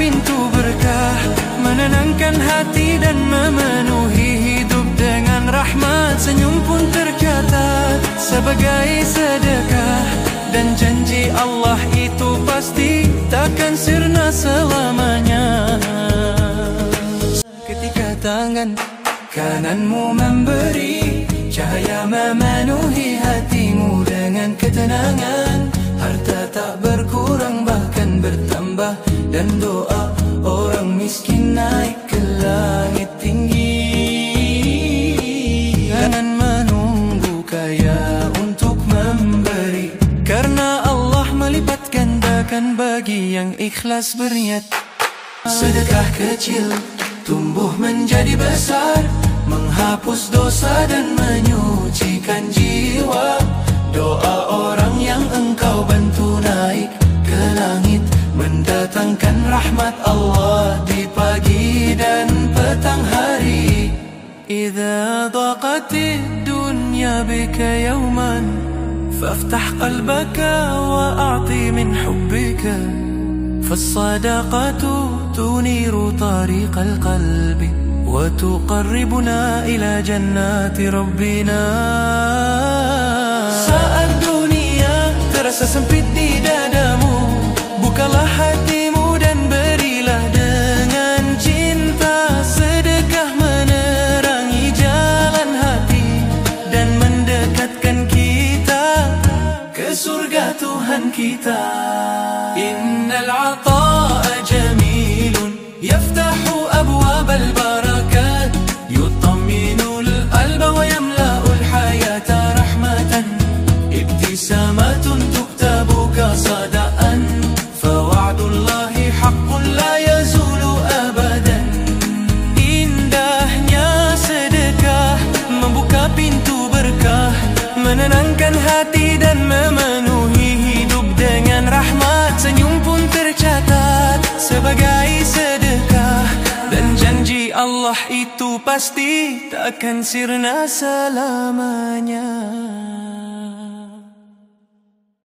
pintu berkah, menenangkan hati dan memenuhi hidup dengan rahmat. Senyum pun tercatat sebagai sedekah, dan janji Allah itu pasti takkan sirna selamanya. Ketika tangan kananmu memberi cahaya memenuhi hatimu dengan ketenangan, harta tak berkurang bahkan bertambah, dan doa orang miskin naik ke langit tinggi. Jangan menunggu kaya untuk memberi, karena Allah melipat gandakan bagi yang ikhlas berniat. Sedekah kecil tumbuh menjadi besar, menghapus dosa dan menyucikan jiwa. Doa orang yang engkau bantu naik ke langit, mendatangkan rahmat Allah di pagi dan petang hari. Idza daqatid dunya bika yawman, faftah qalbaka wa a'ti min hubbika, فالصدقة تنير طريق القلب وتقربنا إلى جنات ربنا. Saat dunia terasa sempit di dadamu, bukalah hatimu dan berilah dengan cinta. Sedekah menerangi jalan hati dan mendekatkan kita ke surga Tuhan kita. Innal 'ata'a jamilun yaftahu abwabal barakat, yutamminul qalba wa yamla'ul hayata rahmatan, ibtisamatun tuktabu kasadaan, fawa'dullahi haqqun la yazulu abadan. Indahnya sedekah membuka pintu berkah, menenangkan hati dan memenuhi hidup dengan rahmat. Senyum pun tercatat sebagai sedekah, dan janji Allah itu pasti takkan sirna selamanya.